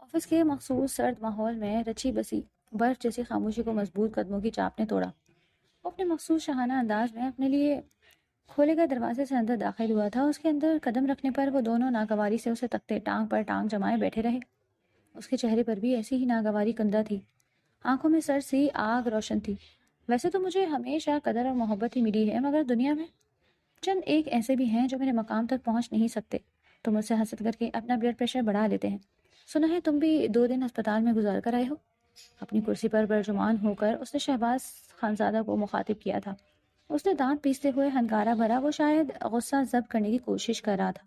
Office کے مخصوص سرد ماحول میں رچی بسی برف جیسی خاموشی کو مضبوط قدموں کی چاپ نے توڑا۔ وہ اپنے مخصوص شاہانہ انداز میں اپنے لیے کھولے گئے دروازے سے اندر داخل ہوا تھا۔ اس کے اندر قدم رکھنے پر وہ دونوں ناگواری سے اسے تکتے ٹانگ پر ٹانگ جمائے بیٹھے رہے۔ اس کے چہرے پر بھی ایسی ہی ناگواری کندہ تھی، آنکھوں میں سر سی آگ روشن تھی۔ ویسے تو مجھے ہمیشہ قدر اور محبت ہی ملی ہے، مگر دنیا میں چند ایک ایسے بھی ہیں جو میرے مقام تک پہنچ نہیں سکتے۔ تم مجھ سے حسد کر کے اپنا بلڈ پریشر بڑھا لیتے ہیں۔ سنا ہے تم بھی 2 دن ہسپتال میں گزار کر آئے ہو۔ اپنی کرسی پر برجمان ہو کر اس نے شہباز خانزادہ کو مخاطب کیا تھا۔ اس نے دانت پیستے ہوئے ہنکارا بھرا، وہ شاید غصہ ضبط کرنے کی کوشش کر رہا تھا۔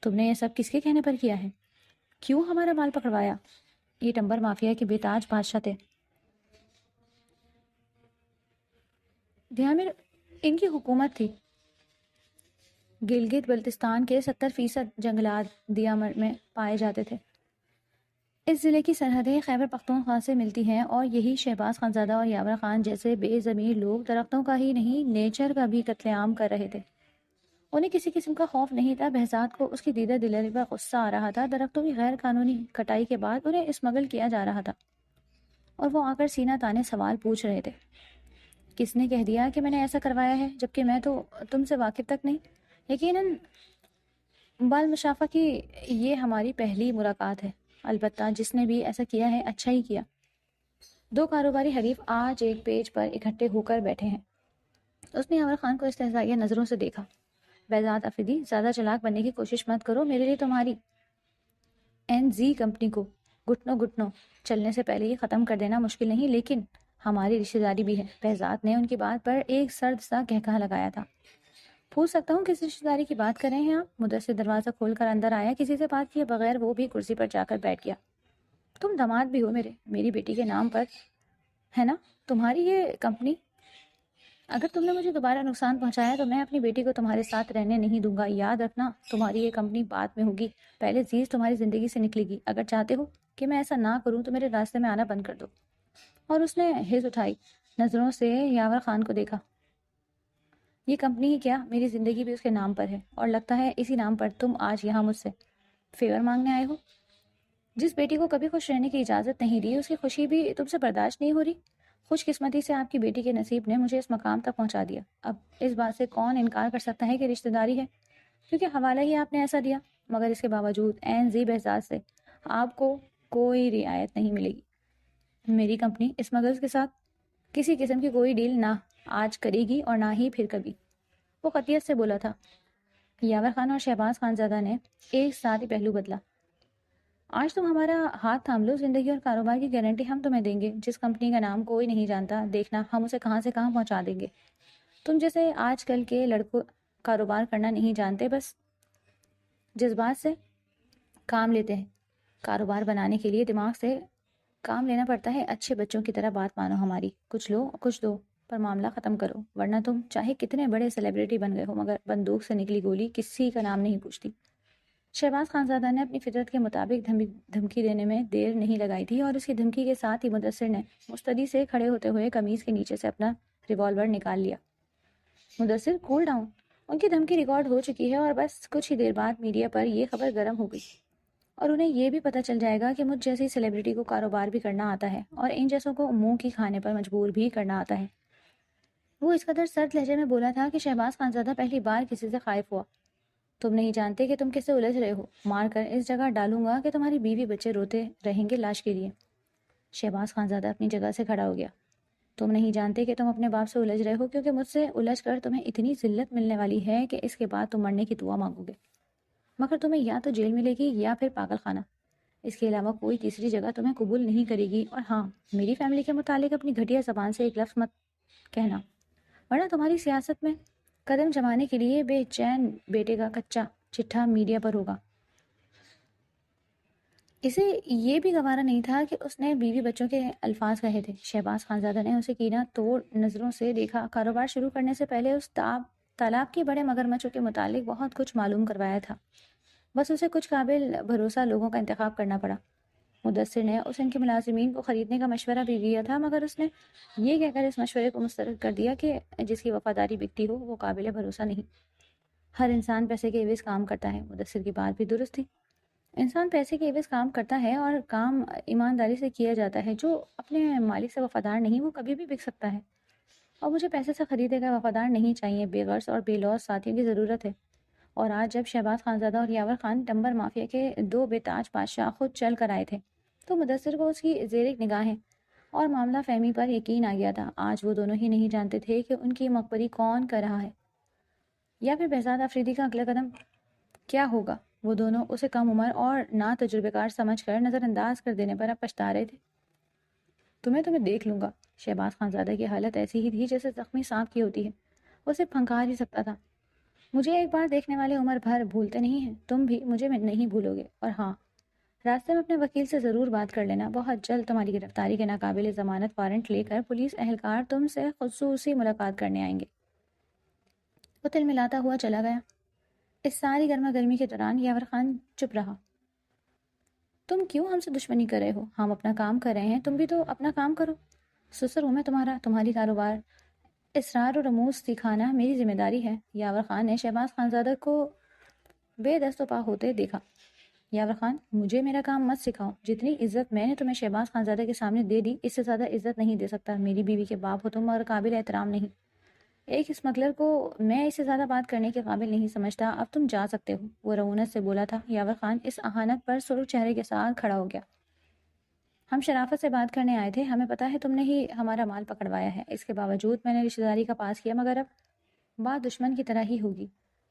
تم نے یہ سب کس کے کہنے پر کیا ہے؟ کیوں ہمارا مال پکڑوایا؟ یہ ٹمبر مافیا کے بے تاج بادشاہ تھے، میں ان کی حکومت تھی۔ گلگت بلتستان کے 70% جنگلات دیامر میں پائے جاتے تھے۔ اس ضلع کی سرحدیں خیبر پختونخوا سے ملتی ہیں، اور یہی شہباز خانزادہ اور یاور خان جیسے بے ضمیر لوگ درختوں کا ہی نہیں نیچر کا بھی قتل عام کر رہے تھے۔ انہیں کسی قسم کا خوف نہیں تھا۔ بہزاد کو اس کی دیدہ دلری پر غصہ آ رہا تھا۔ درختوں کی غیر قانونی کٹائی کے بعد انہیں اسمگل کیا جا رہا تھا، اور وہ آ کر سینہ تانے سوال پوچھ رہے تھے۔ کس نے کہہ دیا کہ میں نے ایسا کروایا ہے، جبکہ میں تو تم سے واقف تک نہیں؟ یقیناً بالمشافہ کی یہ ہماری پہلی ملاقات ہے، البتہ جس نے بھی ایسا کیا ہے اچھا ہی کیا۔ 2 کاروباری حریف آج ایک پیج پر اکٹھے ہو کر بیٹھے ہیں۔ اس نے یاور خان کو استہزائیہ نظروں سے دیکھا۔ بہزاد افریدی، زیادہ چلاک بننے کی کوشش مت کرو۔ میرے لیے تمہاری NZ کمپنی کو گھٹنوں چلنے سے پہلے ہی ختم کر دینا مشکل نہیں، لیکن ہماری رشتہ داری بھی ہے۔ بہزاد نے ان کی بات پر ایک سرد سا کہکہا لگایا تھا۔ پوچھ سکتا ہوں کس رشتہ داری کی بات کر رہے ہیں آپ؟ مدثر دروازہ کھول کر اندر آیا، کسی سے بات کیے بغیر وہ بھی کرسی پر جا کر بیٹھ گیا۔ تم داماد بھی ہو میری بیٹی کے نام پر ہے نا تمہاری یہ کمپنی؟ اگر تم نے مجھے دوبارہ نقصان پہنچایا تو میں اپنی بیٹی کو تمہارے ساتھ رہنے نہیں دوں گا۔ یاد رکھنا، تمہاری یہ کمپنی بعد میں ہوگی، پہلے زیز تمہاری زندگی سے نکلے گی۔ اگر چاہتے ہو کہ میں ایسا نہ کروں تو میرے راستے میں آنا بند کر دو۔ اور اس نے ہز اٹھائی، نظروں سے یاور خان کو دیکھا۔ یہ کمپنی ہی کیا، میری زندگی بھی اس کے نام پر ہے، اور لگتا ہے اسی نام پر تم آج یہاں مجھ سے فیور مانگنے آئے ہو۔ جس بیٹی کو کبھی خوش رہنے کی اجازت نہیں دی، اس کی خوشی بھی تم سے برداشت نہیں ہو رہی۔ خوش قسمتی سے آپ کی بیٹی کے نصیب نے مجھے اس مقام تک پہنچا دیا۔ اب اس بات سے کون انکار کر سکتا ہے کہ رشتہ داری ہے، کیونکہ حوالہ ہی آپ نے ایسا دیا۔ مگر اس کے باوجود NZ بہزاد سے آپ کو کوئی رعایت نہیں ملے گی۔ میری کمپنی اسمگلرز کے ساتھ کسی قسم کی کوئی ڈیل نہ آج کرے گی اور نہ ہی پھر کبھی۔ وہ قطعیت سے بولا تھا۔ یاور خان اور شہباز خانزادہ نے ایک ساتھ ہی پہلو بدلا۔ آج تم ہمارا ہاتھ تھام لو، زندگی اور کاروبار کی گارنٹی ہم تمہیں دیں گے۔ جس کمپنی کا نام کوئی نہیں جانتا، دیکھنا ہم اسے کہاں سے کہاں پہنچا دیں گے۔ تم جیسے آج کل کے لڑکوں کاروبار کرنا نہیں جانتے، بس جذبات سے کام لیتے ہیں۔ کاروبار بنانے کے لیے دماغ سے کام لینا پڑتا ہے۔ اچھے بچوں کی طرح بات مانو ہماری، کچھ لو کچھ دو پر معاملہ ختم کرو، ورنہ تم چاہے کتنے بڑے سیلیبریٹی بن گئے ہو، مگر بندوق سے نکلی گولی کسی کا نام نہیں پوچھتی۔ شہباز خانزادہ نے اپنی فطرت کے مطابق دھمکی دینے میں دیر نہیں لگائی تھی، اور اس کی دھمکی کے ساتھ ہی مدثر نے مستعدی سے کھڑے ہوتے ہوئے قمیض کے نیچے سے اپنا ریوالور نکال لیا۔ Mudassir, cool down. ان کی دھمکی ریکارڈ ہو چکی ہے، اور بس کچھ ہی دیر بعد میڈیا پر یہ خبر گرم ہو گئی، اور انہیں یہ بھی پتہ چل جائے گا کہ مجھ جیسی سیلیبریٹی کو کاروبار بھی کرنا آتا ہے، اور ان جیسوں کو منہ کی کھانے پر مجبور بھی کرنا آتا ہے۔ وہ اس قدر سرد لہجے میں بولا تھا کہ شہباز خانزادہ پہلی بار کسی سے خائف ہوا۔ تم نہیں جانتے کہ تم کس سے الجھ رہے ہو، مار کر اس جگہ ڈالوں گا کہ تمہاری بیوی بچے روتے رہیں گے لاش کے لیے۔ شہباز خانزادہ اپنی جگہ سے کھڑا ہو گیا۔ تم نہیں جانتے کہ تم اپنے باپ سے الجھ رہے ہو، کیونکہ مجھ سے الجھ کر تمہیں اتنی ذلت ملنے والی ہے کہ اس کے بعد تم مرنے کی دعا مانگو گے، مگر تمہیں یا تو جیل ملے گی یا پھر پاگل خانہ۔ اس کے علاوہ کوئی تیسری جگہ تمہیں قبول نہیں کرے گی۔ اور ہاں، میری فیملی کے متعلق اپنی گھٹیا زبان سے ایک لفظ مت کہنا، ورنہ تمہاری سیاست میں قدم جمانے کے لیے بے چین بیٹے کا کچا چٹھا میڈیا پر ہوگا۔ اسے یہ بھی گوارا نہیں تھا کہ اس نے بیوی بچوں کے الفاظ کہے تھے۔ شہباز خانزادہ نے اسے کینہ توڑ نظروں سے دیکھا۔ کاروبار شروع کرنے سے پہلے اس تالاب کے بڑے مگرمچھوں کے متعلق بہت کچھ معلوم کروایا تھا، بس اسے کچھ قابل بھروسہ لوگوں کا انتخاب کرنا پڑا۔ مدثر نے ان کے ملازمین کو خریدنے کا مشورہ بھی دیا تھا، مگر اس نے یہ کہہ کر اس مشورے کو مسترد کر دیا کہ جس کی وفاداری بکتی ہو وہ قابل بھروسہ نہیں۔ ہر انسان پیسے کے عوض کام کرتا ہے۔ مدثر کی بات بھی درست تھی۔ انسان پیسے کے عوض کام کرتا ہے اور کام ایمانداری سے کیا جاتا ہے. جو اپنے مالک سے وفادار نہیں وہ کبھی بھی بک سکتا ہے. اور مجھے پیسے سے خریدے گئے وفادار نہیں چاہیے. بے غرض اور بے لوث ساتھیوں کی ضرورت ہے. اور آج جب شہباز خانزادہ اور یاور خان ٹمبر مافیا کے دو بے تاج بادشاہ خود چل کر آئے تھے تو مدثر کو اس کی زیر ایک نگاہیں اور معاملہ فہمی پر یقین آ گیا تھا. آج وہ دونوں ہی نہیں جانتے تھے کہ ان کی مقبری کون کر رہا ہے یا پھر بہزاد آفریدی کا اگلا قدم کیا ہوگا. وہ دونوں اسے کم عمر اور نا تجربے کار سمجھ کر نظر انداز کر دینے پر اب پچھتا رہے تھے. تمہیں دیکھ لوں گا. شہباز خانزادہ کی حالت ایسی ہی تھی جیسے زخمی سانپ کی ہوتی ہے. وہ صرف پھنکار ہی سکتا تھا. مجھے ایک بار دیکھنے والے عمر بھر بھولتے نہیں ہیں. تم بھی مجھے نہیں بھولو گے. اور ہاں، راستے میں اپنے وکیل سے ضرور بات کر لینا. بہت جلد تمہاری گرفتاری کے ناقابل ضمانت وارنٹ لے کر پولیس اہلکار تم سے خصوصی ملاقات کرنے آئیں گے. وہ تل ملاتا ہوا چلا گیا. اس ساری گرما گرمی کے دوران یاور خان چپ رہا. تم کیوں ہم سے دشمنی کر رہے ہو؟ ہم اپنا کام کر رہے ہیں، تم بھی تو اپنا کام کرو. سسر ہوں میں تمہاری کاروبار اسرار و رموز سکھانا میری ذمہ داری ہے. یاور خان نے شہباز خانزادہ کو بے دست و پا ہوتے دیکھا. یاور خان، مجھے میرا کام مت سکھاؤ. جتنی عزت میں نے تمہیں شہباز خانزادہ کے سامنے دے دی اس سے زیادہ عزت نہیں دے سکتا. میری بیوی کے باپ ہو تم اور قابل احترام نہیں. ایک اسمگلر کو میں اس سے زیادہ بات کرنے کے قابل نہیں سمجھتا. اب تم جا سکتے ہو. وہ رعونت سے بولا تھا. یاور خان اس اہانت پر سرخ چہرے کے ساتھ کھڑا ہو گیا. ہم شرافت سے بات کرنے آئے تھے. ہمیں پتا ہے تم نے ہی ہمارا مال پکڑوایا ہے. اس کے باوجود میں نے رشتہ داری کا پاس کیا، مگر اب بات دشمن کی طرح ہی ہوگی.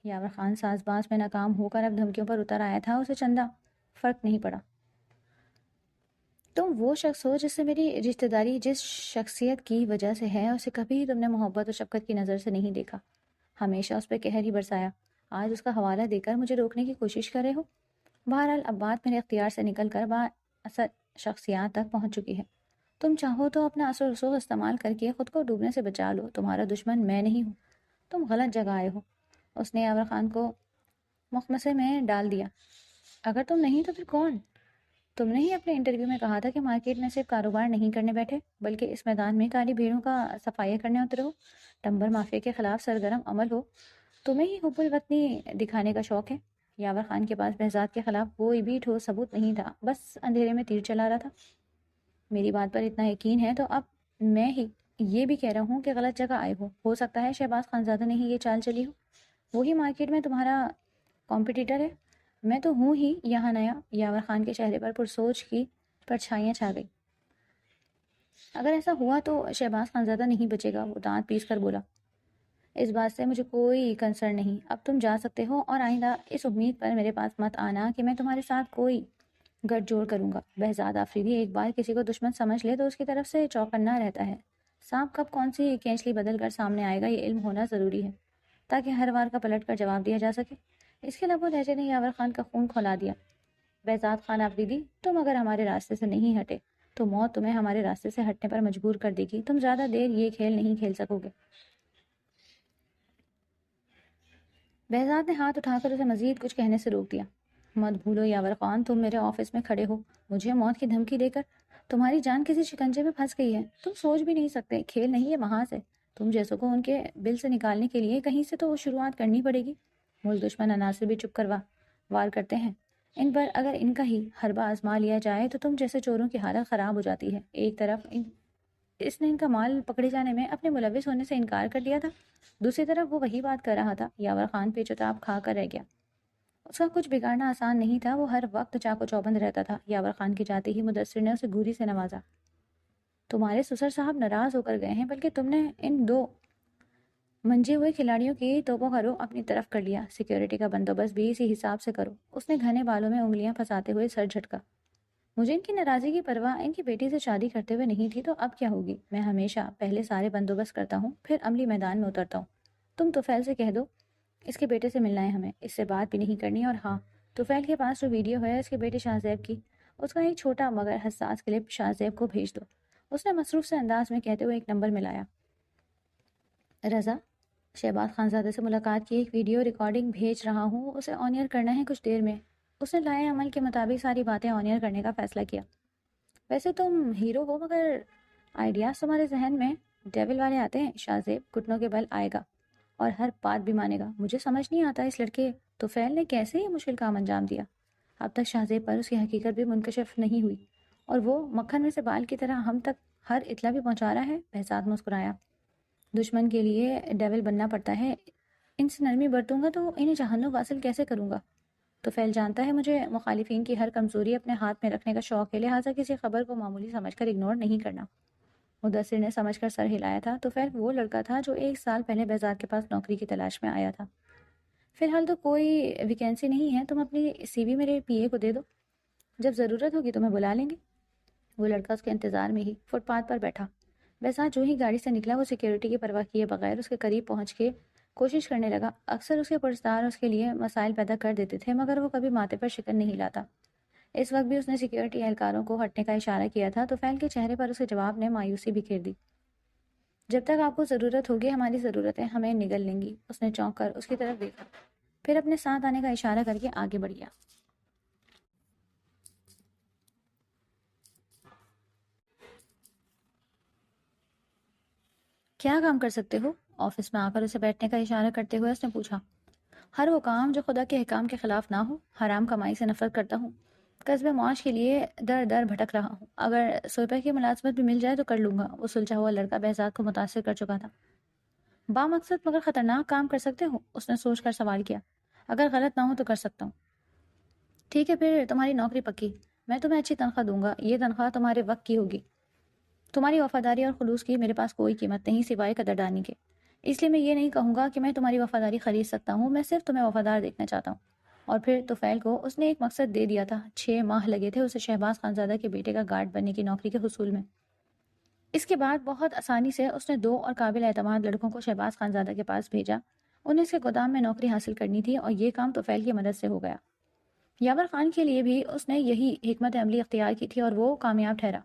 یاور خان ساز باز میں ناکام ہو کر اب دھمکیوں پر اتر آیا تھا. اسے چندہ فرق نہیں پڑا. تم وہ شخص ہو جس سے میری رشتہ داری جس شخصیت کی وجہ سے ہے اسے کبھی تم نے محبت اور شفقت کی نظر سے نہیں دیکھا. ہمیشہ اس پہ قہر ہی برسایا. آج اس کا حوالہ دے کر مجھے روکنے کی کوشش کر رہے ہو. بہرحال اب بات میرے اختیار سے نکل کر با اثر شخصیات تک پہنچ چکی ہے. تم چاہو تو اپنا اثر رسوخ استعمال کر کے خود کو ڈوبنے سے بچا لو. تمہارا دشمن میں نہیں ہوں. تم غلط جگہ آئے ہو. اس نے یاور خان کو مخمصے میں ڈال دیا. اگر تم نہیں تو پھر کون؟ تم نے ہی اپنے انٹرویو میں کہا تھا کہ مارکیٹ میں صرف کاروبار نہیں کرنے بیٹھے بلکہ اس میدان میں کالی بھیڑوں کا صفائی کرنے اترے ہو. ٹمبر مافیا کے خلاف سرگرم عمل ہو. تمہیں ہی حب الوطنی دکھانے کا شوق ہے. یاور خان کے پاس بہزاد کے خلاف کوئی بھی ٹھوس ثبوت نہیں تھا. بس اندھیرے میں تیر چلا رہا تھا. میری بات پر اتنا یقین ہے تو اب میں ہی یہ بھی کہہ رہا ہوں کہ غلط جگہ آئے ہو سکتا ہے شہباز خانزادہ نے ہی یہ چال چلی ہو. وہی مارکیٹ میں تمہارا کمپٹیٹر ہے. میں تو ہوں ہی یہاں نیا. یاور خان کے چہرے پر پرسوچ کی پرچھائیاں چھا گئی. اگر ایسا ہوا تو شہباز خانزادہ نہیں بچے گا. وہ دانت پیس کر بولا. اس بات سے مجھے کوئی کنسرن نہیں. اب تم جا سکتے ہو اور آئندہ اس امید پر میرے پاس مت آنا کہ میں تمہارے ساتھ کوئی گٹھ جوڑ کروں گا. بہزاد آفریدی ایک بار کسی کو دشمن سمجھ لے تو اس کی طرف سے چوکنا رہتا ہے. سانپ کب کون سی کینچلی بدل کر سامنے آئے گا یہ علم ہونا ضروری ہے تاکہ ہر وار کا پلٹ کر جواب دیا جا سکے. اس کے لب و لہجے نے یاور خان کا خون کھولا دیا. بہزاد خان آفریدی، تم اگر ہمارے راستے سے نہیں ہٹے تو موت تمہیں ہمارے راستے سے ہٹنے پر مجبور کر دے گی. تم زیادہ دیر یہ کھیل نہیں کھیل سکو گے. بہزاد نے ہاتھ اٹھا کر اسے مزید کچھ کہنے سے روک دیا. مت بھولو یاور خان، تم میرے آفس میں کھڑے ہو مجھے موت کی دھمکی دے کر. تمہاری جان کسی شکنجے میں پھنس گئی ہے. تم سوچ بھی نہیں سکتے. کھیل نہیں ہے محاذ ہے. تم جیسوں کو ان کے بل سے نکالنے کے لیے کہیں سے تو شروعات کرنی پڑے گی. ملک دشمن عناصر بھی چپ کروا وار کرتے ہیں. ان پر اگر ان کا ہی حربہ آزما لیا جائے تو تم جیسے چوروں کی حالت خراب ہو جاتی ہے. ایک طرف اس نے ان کا مال پکڑے جانے میں اپنے ملوث ہونے سے انکار کر دیا تھا. دوسری طرف وہ وہی بات کر رہا تھا. یاور خان پہ چتاب کھا کر رہ گیا. اس کا کچھ بگاڑنا آسان نہیں تھا. وہ ہر وقت چاقو چوبند رہتا تھا. یاور خان کے جاتے ہی مدثر نے اسے گھوری سے نوازا. تمہارے سسر صاحب ناراض ہو کر گئے ہیں بلکہ تم نے ان دو منجے ہوئے کھلاڑیوں کی توپوں کا رخ اپنی طرف کر لیا. سیکیورٹی کا بندوبست بھی اسی حساب سے کرو. اس نے گھنے بالوں میں انگلیاں پھنساتے ہوئے سر جھٹکا. مجھے ان کی ناراضی کی پرواہ ان کی بیٹی سے شادی کرتے ہوئے نہیں تھی تو اب کیا ہوگی. میں ہمیشہ پہلے سارے بندوبست کرتا ہوں پھر عملی میدان میں اترتا ہوں. تم طفیل سے کہہ دو اس کے بیٹے سے ملنا ہے ہمیں. اس سے بات بھی نہیں کرنی. اور ہاں، طفیل کے پاس جو ویڈیو ہے اس کے بیٹے شاہزیب کی اس کا ایک چھوٹا مگر حساس کلپ شاہزیب کو بھیج دو. اس نے مصروف سے انداز میں کہتے ہوئے ایک نمبر ملایا. رضا، شہباز خانزادہ سے ملاقات کی ایک ویڈیو ریکارڈنگ بھیج رہا ہوں. اسے آن ایئر کرنا ہے کچھ دیر میں. اس نے لائے عمل کے مطابق ساری باتیں آن ایئر کرنے کا فیصلہ کیا. ویسے تم ہیرو ہو مگر آئیڈیاز تمہارے ذہن میں ڈیول والے آتے ہیں. شاہزیب گھٹنوں کے بل آئے گا اور ہر بات بھی مانے گا. مجھے سمجھ نہیں آتا اس لڑکے طفیل نے کیسے یہ مشکل کام انجام دیا. اب تک شاہزیب پر اس کی حقیقت بھی منکشف نہیں ہوئی اور وہ مکھن میں سے بال کی طرح ہم تک ہر اطلاع بھی پہنچا رہا ہے۔ بہزاد مسکرایا۔ دشمن کے لیے ڈیول بننا پڑتا ہے، ان سے نرمی برتوں گا تو انہیں جہنم واصل کیسے کروں گا؟ تو فیل جانتا ہے مجھے مخالفین کی ہر کمزوری اپنے ہاتھ میں رکھنے کا شوق ہے، لہٰذا کسی خبر کو معمولی سمجھ کر اگنور نہیں کرنا۔ مدثر نے سمجھ کر سر ہلایا تھا۔ تو فیل وہ لڑکا تھا جو 1 سال پہلے بہزاد کے پاس نوکری کی تلاش میں آیا تھا۔ فی الحال تو کوئی ویکینسی نہیں ہے، تم اپنی سی وی میرے پی اے کو دے دو، جب ضرورت ہوگی تمہیں بلا لیں گے۔ وہ لڑکا اس کے انتظار میں ہی فٹ پاتھ پر بیٹھا۔ بہزاد جو ہی گاڑی سے نکلا وہ سیکیورٹی کی پرواہ کیے بغیر اس کے قریب پہنچ کے کوشش کرنے لگا۔ اکثر اس کے پرستار اس کے لیے مسائل پیدا کر دیتے تھے مگر وہ کبھی ماتھے پر شکن نہیں لاتا۔ اس وقت بھی اس نے سیکیورٹی اہلکاروں کو ہٹنے کا اشارہ کیا تھا تو فیل کے چہرے پر اس کے جواب نے مایوسی بکھیر دی۔ جب تک آپ کو ضرورت ہوگی ہماری ضرورتیں ہمیں نگل لیں گی۔ اس نے چونک کر اس کی طرف دیکھا، پھر اپنے ساتھ آنے کا اشارہ کر کے آگے بڑھ گیا۔ کیا کام کر سکتے ہو؟ آفس میں آ کر اسے بیٹھنے کا اشارہ کرتے ہوئے اس نے پوچھا۔ ہر وہ کام جو خدا کے احکام کے خلاف نہ ہو۔ حرام کمائی سے نفرت کرتا ہوں، قصب معاش کے لیے در در بھٹک رہا ہوں، اگر 100 روپے کی ملازمت بھی مل جائے تو کر لوں گا۔ وہ سلجھا ہوا لڑکا بہزاد کو متاثر کر چکا تھا۔ بامقصد مگر خطرناک کام کر سکتے ہو؟ اس نے سوچ کر سوال کیا۔ اگر غلط نہ ہو تو کر سکتا ہوں۔ ٹھیک ہے، پھر تمہاری نوکری پکی، میں تمہیں اچھی تنخواہ دوں گا، یہ تنخواہ تمہارے وقت کی ہوگی۔ تمہاری وفاداری اور خلوص کی میرے پاس کوئی قیمت نہیں سوائے قدردانی کے، اس لیے میں یہ نہیں کہوں گا کہ میں تمہاری وفاداری خرید سکتا ہوں، میں صرف تمہیں وفادار دیکھنا چاہتا ہوں۔ اور پھر طفیل کو اس نے ایک مقصد دے دیا تھا۔ 6 ماہ لگے تھے اسے شہباز خانزادہ کے بیٹے کا گارڈ بننے کی نوکری کے حصول میں۔ اس کے بعد بہت آسانی سے اس نے 2 اور قابل اعتماد لڑکوں کو شہباز خانزادہ کے پاس بھیجا۔ انہیں اس کے گودام میں نوکری حاصل کرنی تھی اور یہ کام طفیل کی مدد سے ہو گیا۔ یاور خان کے لیے بھی اس نے یہی حکمت عملی اختیار کی تھی اور وہ کامیاب ٹھہرا۔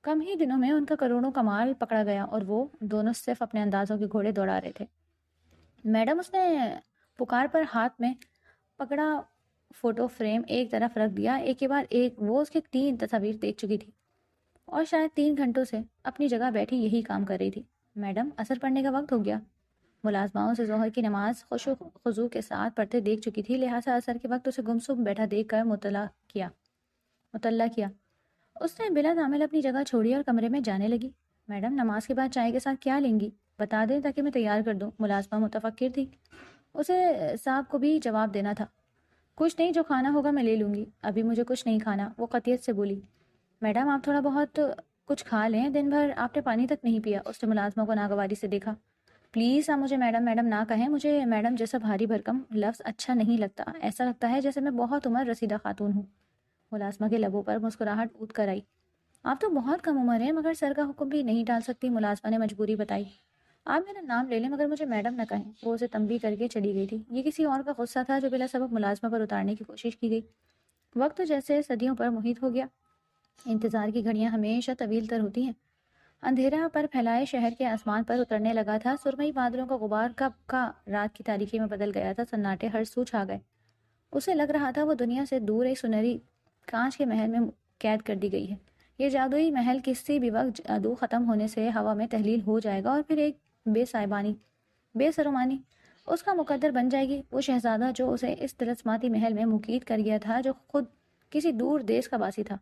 کم ہی دنوں میں ان کا کروڑوں کا مال پکڑا گیا اور وہ دونوں صرف اپنے اندازوں کے گھوڑے دوڑا رہے تھے۔ میڈم، اس نے پکار پر ہاتھ میں پکڑا فوٹو فریم ایک طرف رکھ دیا، ایک کے بعد ایک وہ اس کی 3 تصاویر دیکھ چکی تھی اور شاید 3 گھنٹوں سے اپنی جگہ بیٹھی یہی کام کر رہی تھی۔ میڈم، اثر پڑنے کا وقت ہو گیا۔ ملازماؤں سے ظہر کی نماز خشوع خضوع کے ساتھ پڑھتے دیکھ چکی تھی، لہٰذا اثر کے وقت اسے گمسم بیٹھا دیکھ کر مطلع کیا۔ اس نے بلا تعمل اپنی جگہ چھوڑی اور کمرے میں جانے لگی۔ میڈم، نماز کے بعد چائے کے ساتھ کیا لیں گی؟ بتا دیں تاکہ میں تیار کر دوں۔ ملازمہ متفکر تھی، اسے صاحب کو بھی جواب دینا تھا۔ کچھ نہیں، جو کھانا ہوگا میں لے لوں گی، ابھی مجھے کچھ نہیں کھانا، وہ قطعیت سے بولی۔ میڈم، آپ تھوڑا بہت کچھ کھا لیں، دن بھر آپ نے پانی تک نہیں پیا۔ اس نے ملازمہ کو ناگواری سے دیکھا۔ پلیز آپ مجھے میڈم میڈم نہ کہیں، مجھے میڈم جیسا بھاری بھرکم لفظ اچھا نہیں لگتا، ایسا لگتا ہے جیسے میں بہت عمر رسیدہ خاتون ہوں۔ ملازمہ کے لبوں پر مسکراہٹ اٹھ کر آئی۔ آپ تو بہت کم عمر ہیں مگر سر کا حکم بھی نہیں ٹال سکتی، ملازمہ نے مجبوری بتائی۔ آپ میرا نام لے لیں مگر مجھے میڈم نہ کہیں۔ وہ اسے تنبیہ کر کے چلی گئی تھی۔ یہ کسی اور کا غصہ تھا جو بلا سبب ملازمہ پر اتارنے کی کوشش کی گئی۔ وقت تو جیسے صدیوں پر محیط ہو گیا۔ انتظار کی گھڑیاں ہمیشہ طویل تر ہوتی ہیں۔ اندھیرا پر پھیلائے شہر کے آسمان پر اترنے لگا تھا۔ سرمئی بادلوں کا غبار کب کا رات کی تاریکی میں بدل گیا تھا۔ سناٹے ہر سو چھا گئے۔ اسے لگ رہا تھا وہ دنیا سے دور ایک سنہری کانچ کے محل میں قید کر دی گئی ہے۔ یہ جادوئی محل کسی بھی وقت جادو ختم ہونے سے ہوا میں تحلیل ہو جائے گا اور پھر ایک بے سرومانی اس کا مقدر بن جائے گی۔ وہ شہزادہ جو اسے اس طلسماتی محل میں مقید کر گیا تھا، جو خود کسی دور دیس کا باسی تھا،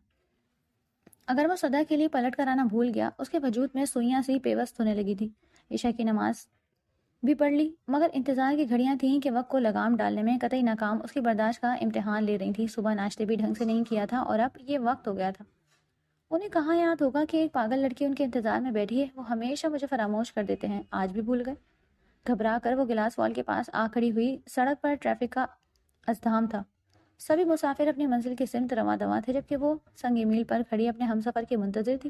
اگر وہ صدا کے لیے پلٹ کر آنا بھول گیا، اس کے وجود میں سوئیاں سی پیوست ہونے لگی تھی۔ عشاء کی نماز بھی پڑھ لی مگر انتظار کی گھڑیاں تھیں کہ وقت کو لگام ڈالنے میں قطعی ناکام اس کی برداشت کا امتحان لے رہی تھی۔ صبح ناشتے بھی ڈھنگ سے نہیں کیا تھا اور اب یہ وقت ہو گیا تھا۔ انہیں کہاں یاد ہوگا کہ ایک پاگل لڑکی ان کے انتظار میں بیٹھی ہے؟ وہ ہمیشہ مجھے فراموش کر دیتے ہیں، آج بھی بھول گئے۔ گھبرا کر وہ گلاس وال کے پاس آ کھڑی ہوئی۔ سڑک پر ٹریفک کا ازدحام تھا، سبھی مسافر اپنی منزل کی سمت رواں دواں تھے، جبکہ وہ سنگ میل پر کھڑی اپنے ہمسفر کے منتظر تھی۔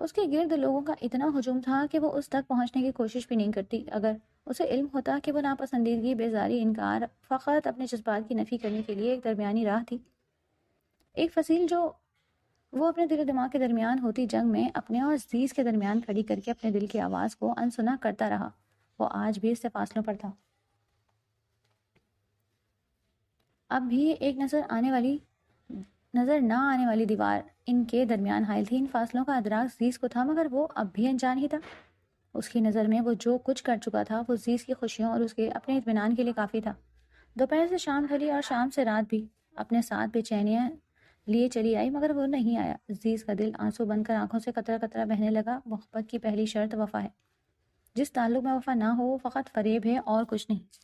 اس کے گرد لوگوں کا اتنا ہجوم تھا کہ وہ اس تک پہنچنے کی کوشش بھی نہیں کرتی۔ اگر اسے علم ہوتا کہ وہ ناپسندیدگی، بیزاری، انکار فقط اپنے جذبات کی نفی کرنے کے لیے ایک درمیانی راہ تھی، ایک فصیل جو وہ اپنے دل و دماغ کے درمیان ہوتی جنگ میں اپنے اور عزیز کے درمیان کھڑی کر کے اپنے دل کی آواز کو انسنا کرتا رہا، وہ آج بھی اس سے فاصلوں پر تھا۔ اب بھی ایک نظر نہ آنے والی دیوار ان کے درمیان حائل تھی۔ ان فاصلوں کا ادراک زیز کو تھا مگر وہ اب بھی انجان ہی تھا۔ اس کی نظر میں وہ جو کچھ کر چکا تھا وہ زیز کی خوشیوں اور اس کے اپنے اطمینان کے لیے کافی تھا۔ دوپہر سے شام ڈھلی اور شام سے رات بھی۔ اپنے ساتھ بے چینیاں لیے چلی آئی مگر وہ نہیں آیا۔ عزیز کا دل آنسو بن کر آنکھوں سے قطرہ قطرہ بہنے لگا۔ محبت کی پہلی شرط وفا ہے۔ جس تعلق میں وفا نہ ہو وہ فقط فریب ہے اور کچھ نہیں۔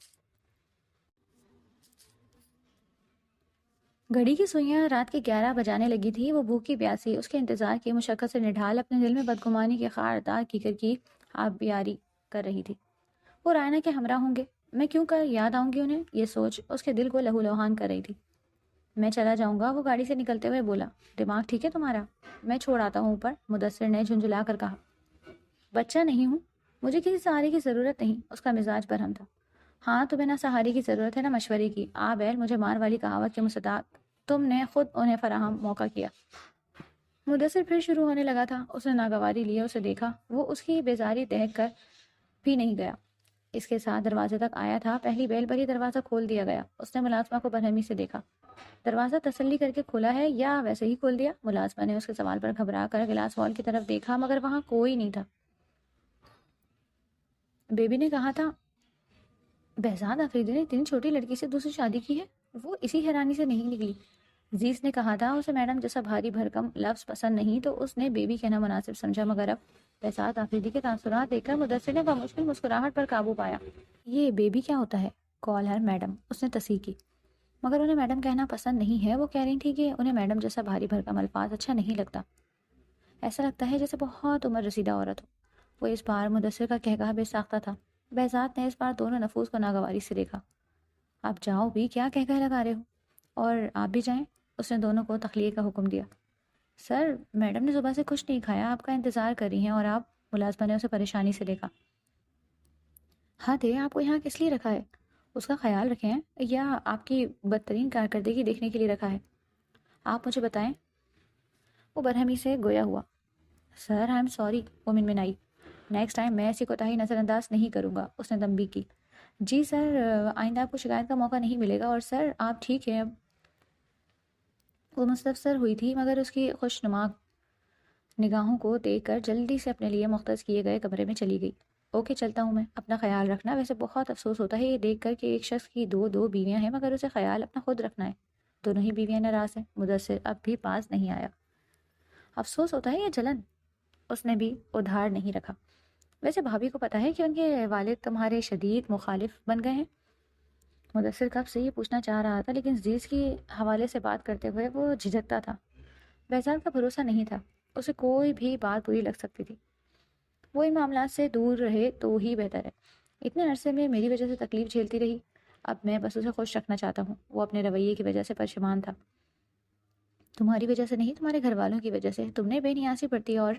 گھڑی کی سوئیاں رات کے 11 بجانے لگی تھی۔ وہ بھوکی پیاسی اس کے انتظار کی مشقت سے نڈھال اپنے دل میں بدگمانی کے خاردار کیکر کی آبیاری کر رہی تھی۔ وہ رائنا کے ہمراہ ہوں گے، میں کیوں کر یاد آؤں گی انہیں؟ یہ سوچ اس کے دل کو لہو لوہان کر رہی تھی۔ میں چلا جاؤں گا، وہ گاڑی سے نکلتے ہوئے بولا۔ دماغ ٹھیک ہے تمہارا؟ میں چھوڑ آتا ہوں اوپر، مدثر نے جھنجھلا کر کہا۔ بچہ نہیں ہوں، مجھے کسی سہارے کی ضرورت نہیں۔ اس کا مزاج برہم تھا۔ ہاں تمہیں نہ سہارے کی ضرورت ہے نہ مشورے کی۔ آ بیل مجھے مار والی کہاوت کے مصداق تم نے خود انہیں فراہم موقع کیا۔ مدثر پھر شروع ہونے لگا تھا۔ اس نے ناگواری لیے اسے دیکھا۔ وہ اس کی بیزاری دیکھ کر بھی نہیں گیا۔ اس کے ساتھ دروازے تک آیا تھا۔ پہلی بیل پر ہی دروازہ کھول دیا گیا۔ اس نے ملازمہ کو برہمی سے دیکھا۔ دروازہ تسلی کر کے کھولا ہے یا ویسے ہی کھول دیا؟ ملازمہ نے اس کے سوال پر گھبرا کر گلاس وال کی طرف دیکھا مگر وہاں کوئی نہیں تھا۔ بیبی نے کہا تھا بہزاد آفریدی نے اتنی چھوٹی لڑکی سے دوسری شادی کی ہے؟ وہ اسی حیرانی سے نہیں نکلی۔ عزیز نے کہا تھا اسے میڈم جیسا بھاری بھرکم لفظ پسند نہیں تو اس نے بیبی کہنا مناسب سمجھا مگر اب بہزاد آفریدی کے تاثرات دیکھ کر مدثر نے بمشکل مسکراہٹ پر قابو پایا۔ یہ بیبی کیا ہوتا ہے؟ کال ہر میڈم، اس نے تصحیح کی۔ مگر انہیں میڈم کہنا پسند نہیں ہے۔ وہ کہہ رہی تھی کہ انہیں میڈم جیسا بھاری بھرکم الفاظ اچھا نہیں لگتا۔ ایسا لگتا ہے جیسے بہت عمر رسیدہ عورت ہو۔ وہ اس بار مدثر کا کہہ کہا بے ساختہ تھا۔ بہزاد نے اس بار دونوں نفوس کو ناگواری سے دیکھا۔ آپ جاؤ بھی، کیا کہہ کہہ لگا رہے ہو؟ اور آپ بھی جائیں۔ اس نے دونوں کو تخلیے کا حکم دیا۔ سر میڈم نے صبح سے کچھ نہیں کھایا، آپ کا انتظار کر رہی ہیں اور آپ؟ ملازمہ نے اسے پریشانی سے دیکھا۔ ہاں دے، آپ کو یہاں کس لیے رکھا ہے؟ اس کا خیال رکھیں یا آپ کی بدترین کارکردگی دیکھنے کے لیے رکھا ہے؟ آپ مجھے بتائیں۔ وہ برہمی سے گویا ہوا۔ سر آئی ایم سوری، وہ منمنائی۔ نیکسٹ ٹائم میں ایسی کوتاہی نظر انداز نہیں کروں گا، اس نے تنبیہ کی۔ جی سر، آئندہ آپ کو شکایت کا موقع نہیں ملے گا۔ اور سر آپ ٹھیک ہیں اب؟ وہ مستفسر ہوئی تھی مگر اس کی خوشنما نگاہوں کو دیکھ کر جلدی سے اپنے لیے مختص کیے گئے کمرے میں چلی گئی۔ اوکے چلتا ہوں میں، اپنا خیال رکھنا۔ ویسے بہت افسوس ہوتا ہے یہ دیکھ کر کہ ایک شخص کی دو بیویاں ہیں مگر اسے خیال اپنا خود رکھنا ہے۔ دونوں ہی بیویاں ناراض ہیں۔ مدثر اب بھی پاس نہیں آیا۔ افسوس ہوتا ہے یا جلن؟ اس نے بھی ادھار نہیں رکھا۔ ویسے بھابھی کو پتا ہے کہ ان کے والد تمہارے شدید مخالف بن گئے ہیں؟ مدثر کب سے یہ پوچھنا چاہ رہا تھا لیکن عزیز کے حوالے سے بات کرتے ہوئے وہ جھجکتا تھا۔ بہزاد کا بھروسہ نہیں تھا، اسے کوئی بھی بات بری لگ سکتی تھی۔ وہ ان معاملات سے دور رہے تو ہی بہتر ہے۔ اتنے عرصے میں میری وجہ سے تکلیف جھیلتی رہی، اب میں بس اسے خوش رکھنا چاہتا ہوں۔ وہ اپنے رویے کی وجہ سے پشیمان تھا۔ تمہاری وجہ سے نہیں، تمہارے گھر والوں کی وجہ سے۔ تم نے بے نیازی برتی اور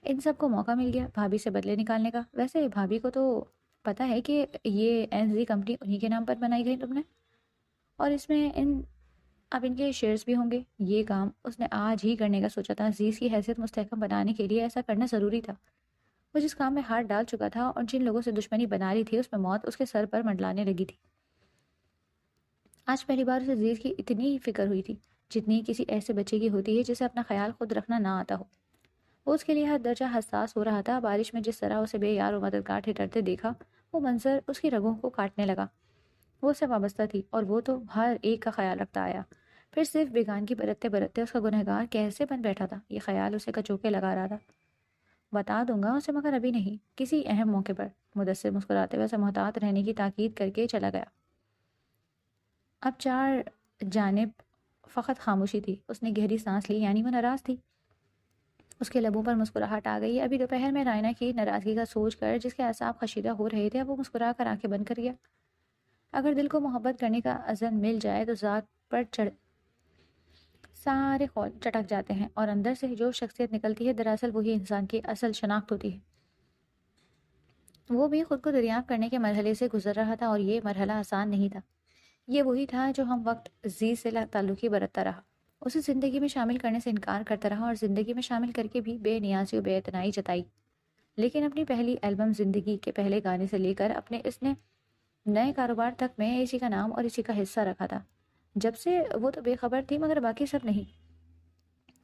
ان سب کو موقع مل گیا بھابھی سے بدلے نکالنے کا۔ ویسے بھابھی کو تو پتہ ہے کہ یہ NZ کمپنی انہی کے نام پر بنائی گئی تم نے، اور اس میں اب ان کے شیئرز بھی ہوں گے۔ یہ کام اس نے آج ہی کرنے کا سوچا تھا۔ عزیز کی حیثیت مستحکم بنانے کے لیے ایسا کرنا ضروری تھا۔ وہ جس کام میں ہاتھ ڈال چکا تھا اور جن لوگوں سے دشمنی بنا رہی تھی اس میں موت اس کے سر پر منڈلانے لگی تھی۔ آج پہلی بار اسے عزیز کی اتنی فکر ہوئی تھی جتنی کسی ایسے بچے کی ہوتی ہے جسے اپنا خیال خود رکھنا نہ آتا ہو۔ وہ اس کے لیے حد درجہ حساس ہو رہا تھا۔ بارش میں جس طرح اسے بے یار و مددگار ٹھٹرتے دیکھا، وہ منظر اس کی رگوں کو کاٹنے لگا۔ وہ اسے وابستہ تھی اور وہ تو ہر ایک کا خیال رکھتا آیا، پھر صرف بیگانگی برتتے برتتے اس کا گنہگار کیسے بن بیٹھا تھا، یہ خیال اسے کچوکے لگا رہا تھا۔ بتا دوں گا اسے مگر ابھی نہیں، کسی اہم موقع پر۔ مدثر مسکراتے ہوئے اسے محتاط رہنے کی تاکید کر کے چلا گیا۔ اب چار جانب فقط خاموشی تھی۔ اس نے گہری سانس لی، یعنی وہ ناراض تھی۔ اس کے لبوں پر مسکراہٹ آ گئی۔ ابھی دوپہر میں رائنا کی ناراضگی کا سوچ کر جس کے اعصاب خشیدہ ہو رہے تھے، اب وہ مسکرا کر آنکھیں بند کر گیا۔ اگر دل کو محبت کرنے کا عزم مل جائے تو ذات پر سارے خول چٹک جاتے ہیں اور اندر سے جو شخصیت نکلتی ہے دراصل وہی انسان کی اصل شناخت ہوتی ہے۔ وہ بھی خود کو دریافت کرنے کے مرحلے سے گزر رہا تھا اور یہ مرحلہ آسان نہیں تھا۔ یہ وہی تھا جو ہم وقت عزیز سے تعلقی برتتا رہا، اسے زندگی میں شامل کرنے سے انکار کرتا رہا اور زندگی میں شامل کر کے بھی بے نیازی و بے اعتنائی جتائی۔ لیکن اپنی پہلی البم زندگی کے پہلے گانے سے لے کر اپنے اس نے نئے کاروبار تک میں اسی کا نام اور اسی کا حصہ رکھا تھا۔ جب سے وہ تو بے خبر تھی مگر باقی سب نہیں۔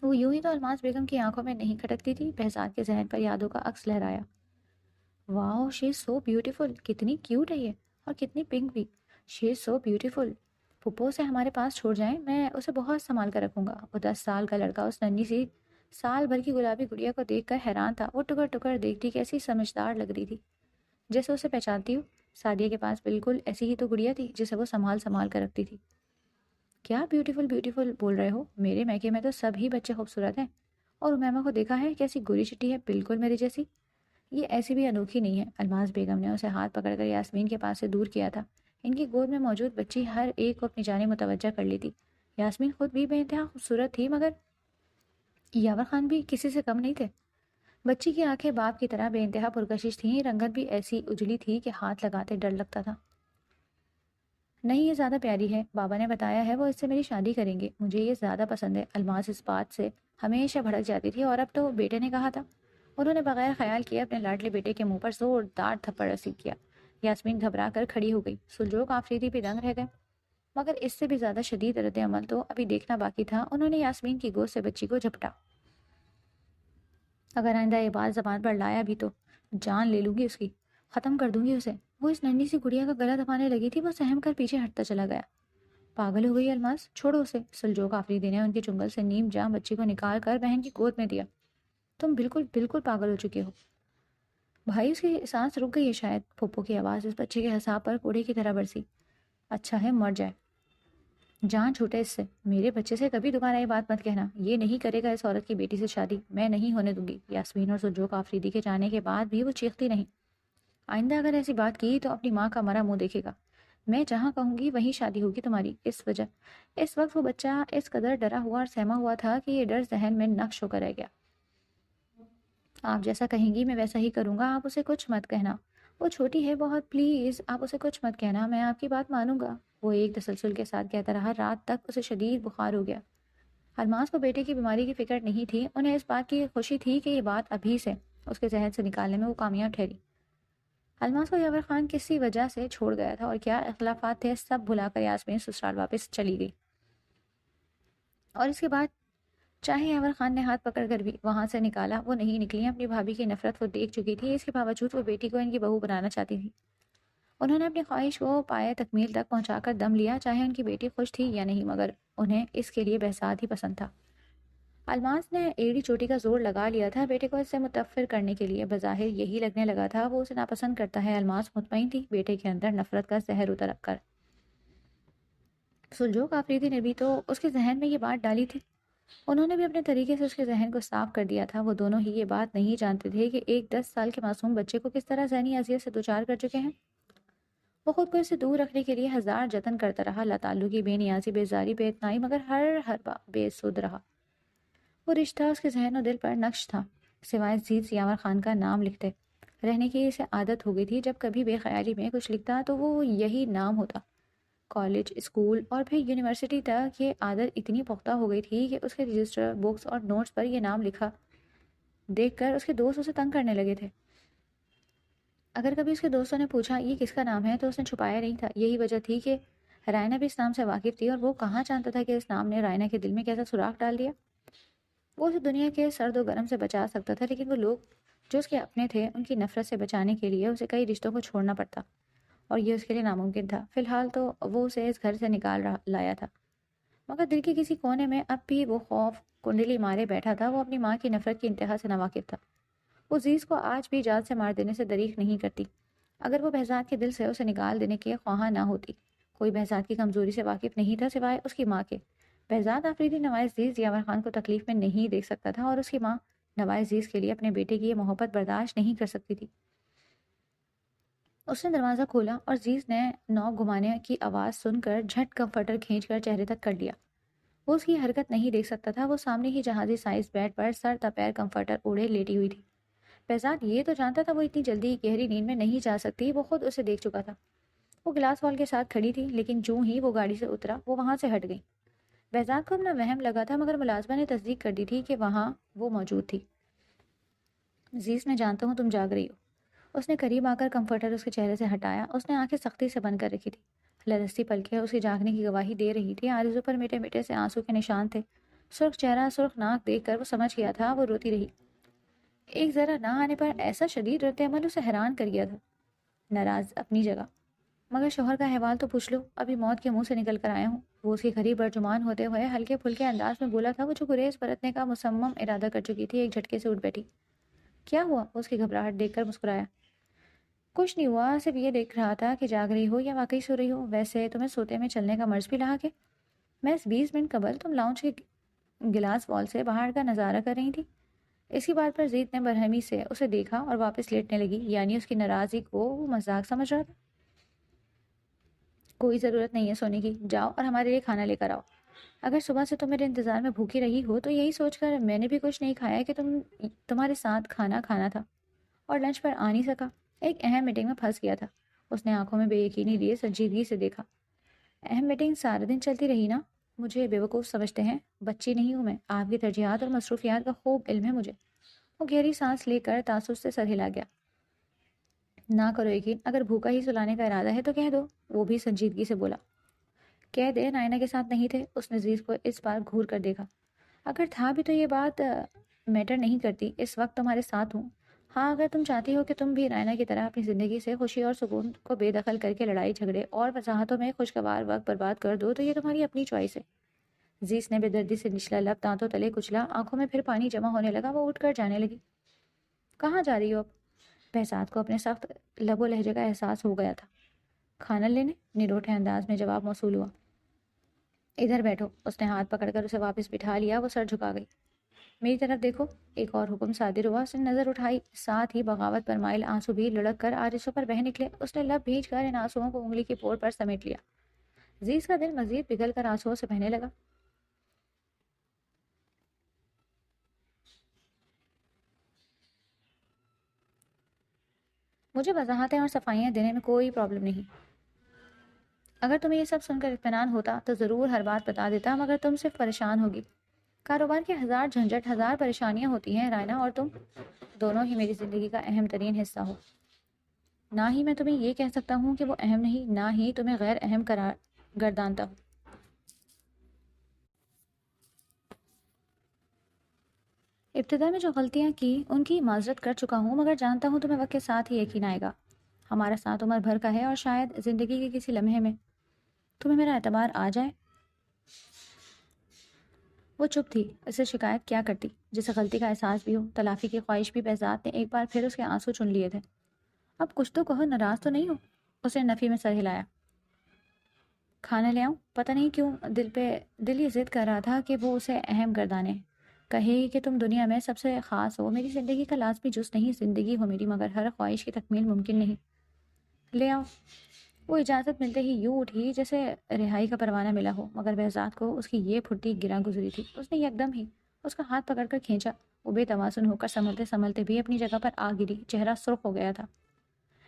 وہ یوں ہی تو الماس بیگم کی آنکھوں میں نہیں کھٹکتی تھی۔ بہزاد کے ذہن پر یادوں کا عکس لہرایا۔ واؤ، شی از سو بیوٹیفل، کتنی کیوٹ ہے یہ، اور کتنی پنک بھی، شی از سو بیوٹیفل۔ پھپھو سے ہمارے پاس چھوڑ جائیں، میں اسے بہت سنبھال کر رکھوں گا۔ وہ 10 سال کا لڑکا اس ننھی سی سال بھر کی گلابی گڑیا کو دیکھ کر حیران تھا۔ وہ ٹکر ٹکر دیکھتی کیسی سمجھدار لگ رہی تھی، جیسے اسے پہچانتی ہوں۔ سعدیہ کے پاس بالکل ایسی ہی تو گڑیا تھی جسے وہ سنبھال سنبھال کر رکھتی تھی۔ کیا بیوٹیفل بیوٹیفل بول رہے ہو؟ میرے میکے میں تو سبھی بچے خوبصورت ہیں، اور امیمہ کو دیکھا ہے کیسی گوری چٹی ہے، بالکل میری جیسی۔ یہ ایسی بھی انوکھی نہیں ہے۔ الماس بیگم نے اسے ہاتھ پکڑ کر یاسمین کے پاس سے دور کیا تھا۔ ان کی گود میں موجود بچی ہر ایک کو اپنی جانب متوجہ کر لی تھی۔ یاسمین خود بھی بے انتہا خوبصورت تھی، مگر یاور خان بھی کسی سے کم نہیں تھے۔ بچی کی آنکھیں باپ کی طرح بے انتہا پرکشش تھیں، رنگت بھی ایسی اجلی تھی کہ ہاتھ لگاتے ڈر لگتا تھا۔ نہیں، یہ زیادہ پیاری ہے، بابا نے بتایا ہے وہ اس سے میری شادی کریں گے، مجھے یہ زیادہ پسند ہے۔ الماس اس بات سے ہمیشہ بھڑک جاتی تھی، اور اب تو بیٹے نے کہا تھا۔ انہوں نے بغیر خیال کیے اپنے لاڈلے بیٹے کے منہ پر زوردار تھپڑ رسید کیا۔ یاسمین گھبرا کر کھڑی ہو گئی، سلجوق آفریدی بھی دنگ رہ گئے، مگر اس سے بھی زیادہ شدید رد عمل تو ابھی دیکھنا باقی تھا۔ انہوں نے یاسمین کی گود سے بچی کو جھپٹا۔ اگر آئندہ یہ بات زبان پر لایا بھی تو جان لے لوں گی اس کی، ختم کر دوں گی اسے۔ وہ اس ننھی سی گڑیا کا گلا دبانے لگی تھی، وہ سہم کر پیچھے ہٹتا چلا گیا۔ پاگل ہو گئی الماس، چھوڑو اسے۔ سلجوق آفریدی نے ان کے چنگل سے نیم جاں بچی کو نکال کر بہن کی گود میں دیا۔ تم بالکل بالکل پاگل ہو چکے ہو بھائی۔ اس کی سانس رک گئی ہے شاید۔ پھپھو کی آواز اس بچے کے حساب پر کوڑے کی طرح برسی۔ اچھا ہے مر جائے، جان چھوٹے اس سے۔ میرے بچے سے کبھی دوبارہ یہ بات مت کہنا، یہ نہیں کرے گا اس عورت کی بیٹی سے شادی، میں نہیں ہونے دوں گی۔ یاسمین اور سلجوق آفریدی کے جانے کے بعد بھی وہ چیختی نہیں۔ آئندہ اگر ایسی بات کی تو اپنی ماں کا مرا منہ دیکھے گا۔ میں جہاں کہوں گی وہیں شادی ہوگی تمہاری۔ اس وقت وہ بچہ اس قدر ڈرا ہوا اور سہما ہوا تھا کہ یہ ڈر ذہن میں نقش ہو کر رہ گیا۔ آپ جیسا کہیں گی میں ویسا ہی کروں گا، آپ اسے کچھ مت کہنا، وہ چھوٹی ہے بہت، پلیز آپ اسے کچھ مت کہنا، میں آپ کی بات مانوں گا، وہ ایک تسلسل کے ساتھ کہتا رہا۔ رات تک اسے شدید بخار ہو گیا۔ الماس کو بیٹے کی بیماری کی فکر نہیں تھی، انہیں اس بات کی خوشی تھی کہ یہ بات ابھی سے اس کے ذہن سے نکالنے میں وہ کامیاب ٹھہری۔ الماس کو یاور خان کسی وجہ سے چھوڑ گیا تھا، اور کیا اختلافات تھے سب بھلا کر یاسمین سسرال واپس چلی گئی۔ اور اس کے بعد چاہے یاور خان نے ہاتھ پکڑ کر بھی وہاں سے نکالا، وہ نہیں نکلی۔ اپنی بھابھی کی نفرت وہ دیکھ چکی تھی، اس کے باوجود وہ بیٹی کو ان کی بہو بنانا چاہتی تھی۔ انہوں نے اپنی خواہش کو پائے تکمیل تک پہنچا کر دم لیا، چاہے ان کی بیٹی خوش تھی یا نہیں، مگر انہیں اس کے لیے بہزاد ہی پسند تھا۔ الماس نے ایڑی چوٹی کا زور لگا لیا تھا بیٹے کو اس سے متفر کرنے کے لیے، بظاہر یہی لگنے لگا تھا وہ اسے ناپسند کرتا ہے۔ الماس مطمئن تھی بیٹے کے اندر نفرت کا زہر اتر کر۔ سلجوق آفریدی نے بھی تو اس کے ذہن میں یہ بات ڈالی تھی، انہوں نے بھی اپنے طریقے سے اس کے ذہن کو صاف کر دیا تھا۔ وہ دونوں ہی یہ بات نہیں جانتے تھے کہ ایک 10 سال کے معصوم بچے کو کس طرح ذہنی اذیت سے دوچار کر چکے ہیں۔ وہ خود کو اس سے دور رکھنے کے لیے ہزار جتن کرتا رہا، لاتعلقی، بے نیازی، بیزاری، بے اتنائی، مگر ہر بات بے سود رہا۔ وہ رشتہ اس کے ذہن و دل پر نقش تھا، سوائے عزیز یاور خان کا نام لکھتے رہنے کی اسے عادت ہو گئی تھی۔ جب کبھی بے خیالی میں کچھ لکھتا تو وہ یہی نام ہوتا۔ کالج، اسکول اور پھر یونیورسٹی تک یہ عادت اتنی پختہ ہو گئی تھی کہ اس کے رجسٹر، بکس اور نوٹس پر یہ نام لکھا دیکھ کر اس کے دوست اسے تنگ کرنے لگے تھے۔ اگر کبھی اس کے دوستوں نے پوچھا یہ کس کا نام ہے تو اس نے چھپایا نہیں تھا۔ یہی وجہ تھی کہ رائنا بھی اس نام سے واقف تھی، اور وہ کہاں جانتا تھا کہ اس نام نے رائنا کے دل میں کیسا سوراخ ڈال دیا۔ وہ اسے دنیا کے سرد و گرم سے بچا سکتا تھا، لیکن وہ لوگ جو اس کے اپنے تھے ان کی نفرت سے بچانے کے لیے اسے کئی رشتوں کو چھوڑنا پڑتا، اور یہ اس کے لیے ناممکن تھا۔ فی الحال تو وہ اسے اس گھر سے لایا تھا، مگر دل کے کسی کونے میں اب بھی وہ خوف کنڈلی مارے بیٹھا تھا۔ وہ اپنی ماں کی نفرت کی انتہا سے ناواقف تھا۔ وہ عزیز کو آج بھی جان سے مار دینے سے دریغ نہیں کرتی، اگر وہ بہزاد کے دل سے اسے نکال دینے کے خواہاں نہ ہوتی۔ کوئی بہزاد کی کمزوری سے واقف نہیں تھا سوائے اس کی ماں کے۔ بہزاد آفریدی نوائے عزیز یاور خان کو تکلیف میں نہیں دیکھ سکتا تھا، اور اس کی ماں نوائے عزیز کے لیے اپنے بیٹے کی یہ محبت برداشت نہیں کر سکتی تھی۔ اس نے دروازہ کھولا اور عزیز نے نوک گھمانے کی آواز سن کر جھٹ کمفرٹر کھینچ کر چہرے تک کر لیا۔ وہ اس کی حرکت نہیں دیکھ سکتا تھا، وہ سامنے ہی جہازی سائز بیڈ پر سر تا پیر کمفرٹر اوڑھے لیٹی ہوئی تھی۔ بہزاد یہ تو جانتا تھا وہ اتنی جلدی گہری نیند میں نہیں جا سکتی، وہ خود اسے دیکھ چکا تھا۔ وہ گلاس وال کے ساتھ کھڑی تھی، لیکن جوں ہی وہ گاڑی سے اترا وہ وہاں سے ہٹ گئی۔ بہزاد کو اپنا وہم لگا تھا، مگر ملازمہ نے تصدیق کر دی تھی کہ وہاں وہ موجود تھی۔ عزیز میں جانتا ہوں تم جاگ رہی ہو۔ اس نے قریب آ کر کمفرٹر اس کے چہرے سے ہٹایا۔ اس نے آنکھیں سختی سے بند کر رکھی تھی، لرزتی پلکیں اس کی جاگنے کی گواہی دے رہی تھی۔ آرزو پر میٹے میٹے سے آنسو کے نشان تھے۔ سرخ چہرہ، سرخ ناک دیکھ کر وہ سمجھ گیا تھا، وہ روتی رہی۔ ایک ذرا نہ آنے پر ایسا شدید رد عمل اسے حیران کر گیا تھا۔ ناراض اپنی جگہ، مگر شوہر کا احوال تو پوچھ لو، ابھی موت کے منہ سے نکل کر آیا ہوں۔ وہ اس کے قریب برجمان ہوتے ہوئے ہلکے پھلکے انداز میں بولا تھا، وہ جو گریز برتنے کا مصمم ارادہ کر چکی تھی ایک جھٹکے سے اٹھ بیٹھی۔ کیا ہوا؟ اس کی گھبراہٹ دیکھ کر مسکرایا۔ کچھ نہیں ہوا، صرف یہ دیکھ رہا تھا کہ جاگ رہی ہو یا واقعی سو رہی ہو۔ ویسے تمہیں سوتے میں چلنے کا مرض بھی لاحق ہے؟ میں 20 منٹ قبل تم لاؤنج کے گلاس وال سے باہر کا نظارہ کر رہی تھی۔ اس کی بات پر زید نے برہمی سے اسے دیکھا اور واپس لیٹنے لگی، یعنی اس کی ناراضی کو وہ مذاق سمجھ رہا تھا۔ کوئی ضرورت نہیں ہے سونے کی، جاؤ اور ہمارے لیے کھانا لے کر آؤ۔ اگر صبح سے تم میرے انتظار میں بھوکی رہی ہو تو یہی سوچ کر میں نے بھی کچھ نہیں کھایا کہ تمہارے ساتھ کھانا کھانا تھا اور لنچ پر آ نہیں سکا۔ ایک اہم میٹنگ میں پھنس گیا تھا۔ اس نے آنکھوں میں بے یقینی لیے سنجیدگی سے دیکھا۔ اہم میٹنگ سارے دن چلتی رہی نا؟ مجھے بیوقوف سمجھتے ہیں؟ بچی نہیں ہوں میں، آپ کی ترجیحات اور مصروفیات کا خوب علم ہے مجھے۔ وہ گہری سانس لے کر تعصب سے سر ہلا گیا۔ نہ کرو یقین، اگر بھوکا ہی سلانے کا ارادہ ہے تو کہہ دو۔ وہ بھی سنجیدگی سے بولا۔ کہہ دے نائنا کے ساتھ نہیں تھے۔ اس نے عزیز کو اس بار گھور کر دیکھا۔ اگر تھا بھی تو یہ بات میٹر نہیں کرتی، اس وقت تمہارے ساتھ ہوں۔ ہاں، اگر تم چاہتی ہو کہ تم بھی رائنا کی طرح اپنی زندگی سے خوشی اور سکون کو بے دخل کر کے لڑائی جھگڑے اور وضاحتوں میں خوشگوار وقت برباد کر دو تو یہ تمہاری اپنی چوائس ہے۔ زیس نے بے دردی سے نچلا لب دانتوں تلے کچلا، آنکھوں میں پھر پانی جمع ہونے لگا۔ وہ اٹھ کر جانے لگی۔ کہاں جا رہی ہو اب؟ بہزاد کو اپنے سخت لب و لہجے کا احساس ہو گیا تھا۔ کھانا لینے، نروٹھے انداز میں جواب موصول ہوا۔ ادھر بیٹھو۔ اس نے ہاتھ پکڑ کر اسے واپس بٹھا لیا۔ وہ سر جھکا گئی۔ میری طرف دیکھو۔ ایک اور حکم صادر ہوا۔ اس نے نظر اٹھائی، ساتھ ہی بغاوت پر مائل آنسو بھی لڑک کر آرزو پر بہہ نکلے۔ اس نے لب بھیج کر ان آنسوؤں کو انگلی کی پور پر سمیٹ لیا۔ عزیز کا دل مزید پگھل کر آنسوؤں سے بہنے لگا۔ مجھے وضاحتیں اور صفائیاں دینے میں کوئی پرابلم نہیں۔ اگر تمہیں یہ سب سن کر اطمینان ہوتا تو ضرور ہر بات بتا دیتا، مگر تم صرف پریشان ہوگی۔ کاروبار کے ہزار جھنجھٹ، ہزار پریشانیاں ہوتی ہیں رائنا، اور تم دونوں ہی میری زندگی کا اہم ترین حصہ ہو۔ نہ ہی میں تمہیں یہ کہہ سکتا ہوں کہ وہ اہم نہیں، نہ ہی تمہیں غیر اہم قرار گردانتا ہوں۔ ابتدا میں جو غلطیاں کی ان کی معذرت کر چکا ہوں، مگر جانتا ہوں تمہیں وقت کے ساتھ ہی یقین آئے گا۔ ہمارا ساتھ عمر بھر کا ہے اور شاید زندگی کے کسی لمحے میں تمہیں میرا اعتبار آ جائے۔ وہ چپ تھی۔ اسے شکایت کیا کرتی؟ جسے غلطی کا احساس بھی ہو، تلافی کی خواہش بھی۔ بہزاد نے ایک بار پھر اس کے آنسو چن لیے تھے۔ اب کچھ تو کہو، ناراض تو نہیں ہو؟ اس نے نفی میں سر ہلایا۔ کھانا لے آؤں؟ پتہ نہیں کیوں دل یہ ضد کر رہا تھا کہ وہ اسے اہم گردانے، کہے کہ تم دنیا میں سب سے خاص ہو، میری زندگی کا لازمی جز نہیں، زندگی ہو میری، مگر ہر خواہش کی تکمیل ممکن نہیں۔ لے آؤ۔ وہ اجازت ملتے ہی یوں اٹھی جیسے رہائی کا پروانہ ملا ہو، مگر بہزاد کو اس کی یہ پھٹی گراں گزری تھی۔ اس نے یکدم ہی اس کا ہاتھ پکڑ کر کھینچا۔ وہ بے توازن ہو کر سنبھلتے سنبھلتے بھی اپنی جگہ پر آ گری، چہرہ سرخ ہو گیا تھا۔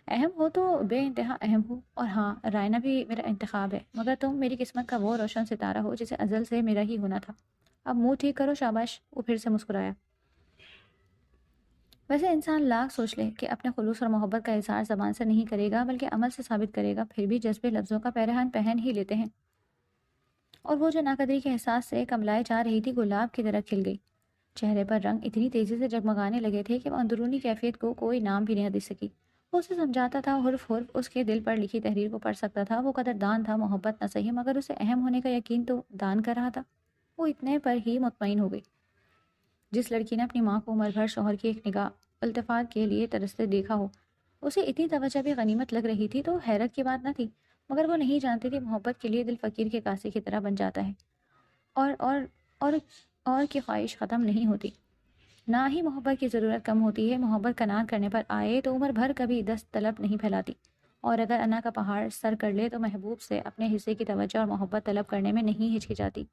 اہم ہو تو بے انتہا اہم ہو، اور ہاں، رائنا بھی میرا انتخاب ہے، مگر تم میری قسمت کا وہ روشن ستارہ ہو جسے ازل سے میرا ہی ہونا تھا۔ اب منہ ٹھیک کرو، شاباش۔ وہ پھر سے مسکرایا۔ ویسے انسان لاکھ سوچ لے کہ اپنے خلوص اور محبت کا اظہار زبان سے نہیں کرے گا بلکہ عمل سے ثابت کرے گا، پھر بھی جذبے لفظوں کا پیرہن پہن ہی لیتے ہیں۔ اور وہ جو ناقدری کے احساس سے کملائے جا رہی تھی گلاب کی طرح کھل گئی۔ چہرے پر رنگ اتنی تیزی سے جگمگانے لگے تھے کہ وہ اندرونی کیفیت کو کوئی نام بھی نہیں دے سکی۔ وہ اسے سمجھاتا تھا، حرف حرف اس کے دل پر لکھی تحریر کو پڑھ سکتا تھا۔ وہ قدردان تھا، محبت نہ صحیح، مگر اسے اہم ہونے کا یقین تو دان کر رہا تھا۔ وہ اتنے پر ہی مطمئن ہو گئی۔ جس لڑکی نے اپنی ماں کو عمر بھر شوہر کی ایک نگاہ التفات کے لیے ترستے دیکھا ہو، اسے اتنی توجہ بھی غنیمت لگ رہی تھی تو حیرت کی بات نہ تھی، مگر وہ نہیں جانتی تھی محبت کے لیے دل فقیر کے کاسے کی طرح بن جاتا ہے، اور اور اور اور کی خواہش ختم نہیں ہوتی، نہ ہی محبت کی ضرورت کم ہوتی ہے۔ محبت کنار کرنے پر آئے تو عمر بھر کبھی دست طلب نہیں پھیلاتی، اور اگر انا کا پہاڑ سر کر لے تو محبوب سے اپنے حصے کی توجہ اور محبت طلب کرنے میں نہیں ہچکچاتی۔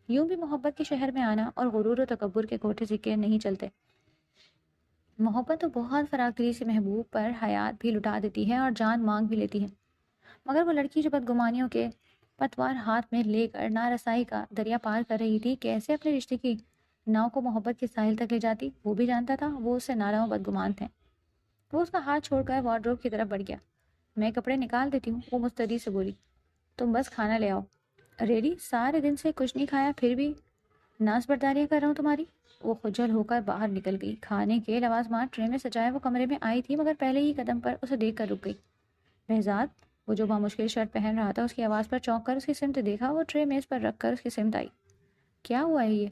یوں بھی محبت کے شہر میں آنا اور غرور و تکبر کے کوٹھے سکے نہیں چلتے۔ محبت تو بہت فراق دلی سے محبوب پر حیات بھی لٹا دیتی ہے اور جان مانگ بھی لیتی ہے، مگر وہ لڑکی جو بدگمانیوں کے پتوار ہاتھ میں لے کر نارسائی کا دریا پار کر رہی تھی، کیسے اپنے رشتے کی ناؤ کو محبت کے ساحل تک لے جاتی؟ وہ بھی جانتا تھا، وہ اس سے نارا و بدگمان تھے۔ وہ اس کا ہاتھ چھوڑ کر وارڈروب کی طرف بڑھ گیا۔ میں کپڑے نکال دیتی ہوں، وہ مستعدی سے بولی۔ تم بس کھانا لے آؤ۔ ریڈی؟ سارے دن سے کچھ نہیں کھایا، پھر بھی ناز برداریاں کر رہا ہوں تمہاری۔ وہ خجل ہو کر باہر نکل گئی۔ کھانے کے لوازمات ٹرے میں سجائے وہ کمرے میں آئی تھی، مگر پہلے ہی قدم پر اسے دیکھ کر رک گئی۔ بہزاد، وہ جو بامشکل شرٹ پہن رہا تھا اس کی آواز پر چونک کر اس کی سمت دیکھا. وہ ٹرے میز پر رکھ کر اس کی سمت آئی. کیا ہوا ہے یہ؟